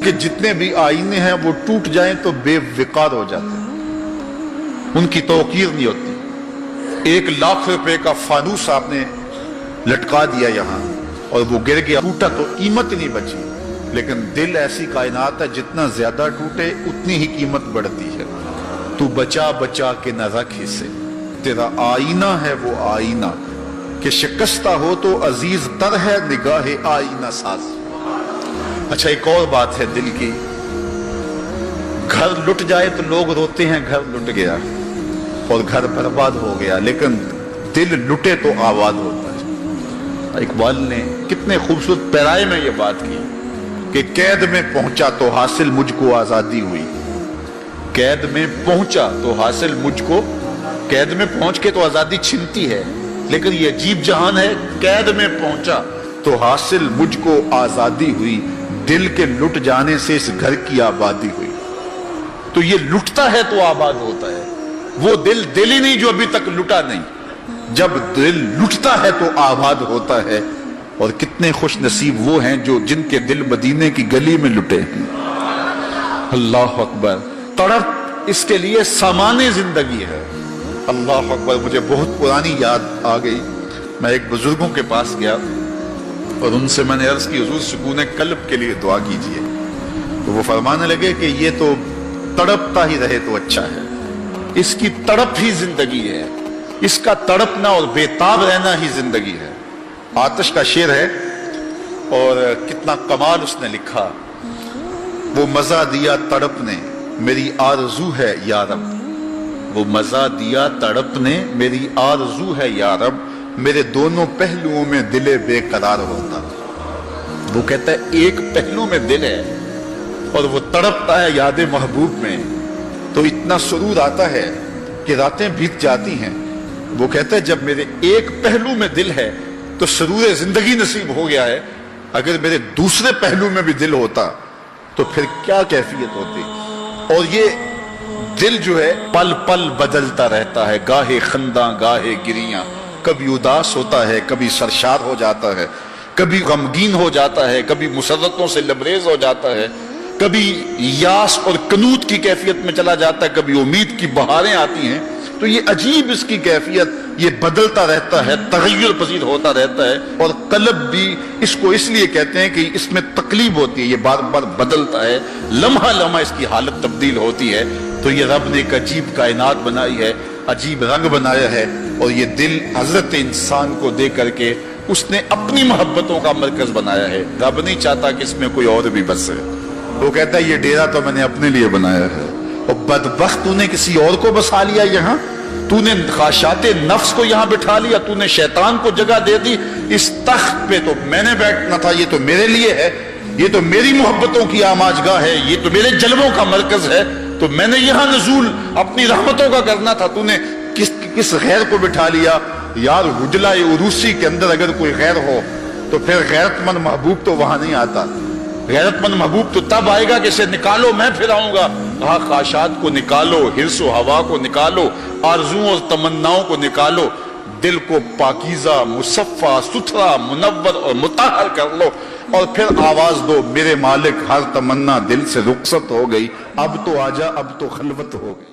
کہ جتنے بھی آئینے ہیں وہ ٹوٹ جائیں تو بے وقار ہو جاتے ہیں، ان کی توقیر نہیں ہوتی۔ 1,00,000 روپے کا فانوس آپ نے لٹکا دیا یہاں اور وہ گر گیا، ٹوٹا تو قیمت نہیں بچی، لیکن دل ایسی کائنات ہے جتنا زیادہ ٹوٹے اتنی ہی قیمت بڑھتی ہے۔ تو بچا بچا کے نہ رکھ اسے، تیرا آئینہ ہے وہ آئینہ کہ شکستہ ہو تو عزیز تر ہے نگاہ آئینہ ساز۔ اچھا ایک اور بات ہے دل کی، گھر لٹ جائے تو لوگ روتے ہیں گھر لٹ گیا اور گھر برباد ہو گیا، لیکن دل لٹے تو آباد ہوتا ہے۔ اقبال نے کتنے خوبصورت پیرائے میں یہ بات کی کہ قید میں پہنچا تو حاصل مجھ کو آزادی ہوئی، قید میں پہنچا تو حاصل مجھ کو، قید میں پہنچ کے تو آزادی چھنتی ہے، لیکن یہ عجیب جہان ہے، قید میں پہنچا تو حاصل مجھ کو آزادی ہوئی، دل کے لٹ جانے سے اس گھر کی آبادی ہوئی۔ تو یہ لٹتا ہے تو آباد ہوتا ہے، وہ دل ہی نہیں جو ابھی تک لٹا نہیں، جب دل لٹتا ہے تو آباد ہوتا ہے۔ اور کتنے خوش نصیب وہ ہیں جو جن کے دل مدینے کی گلی میں لٹے ہیں۔ اللہ اکبر، تڑپ اس کے لیے سامان زندگی ہے۔ اللہ اکبر، مجھے بہت پرانی یاد آ گئی، میں ایک بزرگوں کے پاس گیا اور ان سے میں نے عرض کی حضور سکون قلب کے لیے دعا کیجئے، تو وہ فرمانے لگے کہ یہ تو تڑپتا ہی رہے تو اچھا ہے، اس کی تڑپ ہی زندگی ہے، اس کا تڑپنا اور بے تاب رہنا ہی زندگی ہے۔ آتش کا شعر ہے اور کتنا کمال اس نے لکھا، وہ مزہ دیا تڑپ نے میری آرزو ہے یا رب، وہ مزہ دیا تڑپ نے میری آرزو ہے یا رب، میرے دونوں پہلوؤں میں دل بے قرار ہوتا۔ وہ کہتا ہے ایک پہلو میں دل ہے اور وہ تڑپتا ہے یاد محبوب میں، تو اتنا سرور آتا ہے کہ راتیں بیت جاتی ہیں۔ وہ کہتا ہے جب میرے ایک پہلو میں دل ہے تو سرور زندگی نصیب ہو گیا ہے، اگر میرے دوسرے پہلو میں بھی دل ہوتا تو پھر کیا کیفیت ہوتی۔ اور یہ دل جو ہے پل پل بدلتا رہتا ہے، گاہے خنداں گاہے گریاں، کبھی اداس ہوتا ہے، کبھی سرشار ہو جاتا ہے، کبھی غمگین ہو جاتا ہے، کبھی مسرتوں سے لبریز ہو جاتا ہے، کبھی یاس اور قنوط کی کیفیت میں چلا جاتا ہے، کبھی امید کی بہاریں آتی ہیں۔ تو یہ عجیب اس کی کیفیت، یہ بدلتا رہتا ہے، تغیر پذیر ہوتا رہتا ہے، اور قلب بھی اس کو اس لیے کہتے ہیں کہ اس میں تقلیب ہوتی ہے، یہ بار بار بدلتا ہے، لمحہ لمحہ اس کی حالت تبدیل ہوتی ہے۔ تو یہ رب نے ایک عجیب کائنات بنائی ہے، عجیب رنگ بنایا ہے، اور یہ دل حضرت انسان کو دے کر کے اس نے اپنی محبتوں کا مرکز بنایا ہے۔ رب نہیں چاہتا کہ اس میں کوئی اور بھی بسے، وہ کہتا ہے یہ ڈیرا تو میں نے اپنے لیے بنایا ہے، اور بدبخت تو نے کسی اور کو بسا لیا یہاں، تو نے خواہشات نفس کو یہاں بٹھا لیا، تو نے شیطان کو جگہ دے دی، اس تخت پہ تو میں نے بیٹھنا تھا، یہ تو میرے لیے ہے، یہ تو میری محبتوں کی آماجگاہ ہے، یہ تو میرے جلووں کا مرکز ہے، تو میں نے یہاں نزول اپنی رحمتوں کا کرنا تھا، تو نے کس غیر کو بٹھا لیا۔ یار حجلہ عروسی کے اندر اگر کوئی غیر ہو تو پھر غیرت مند محبوب تو وہاں نہیں آتا، غیرت مند محبوب تو تب آئے گا کہ اسے نکالو میں پھر آؤں گا۔ کہا خواہشات کو نکالو، حرص و ہوا کو نکالو، آرزوؤں اور تمناؤں کو نکالو، دل کو پاکیزہ مصفہ ستھرا منور اور مطہر کر لو، اور پھر آواز دو میرے مالک ہر تمنا دل سے رخصت ہو گئی، اب تو آجا اب تو خلوت ہو گئی۔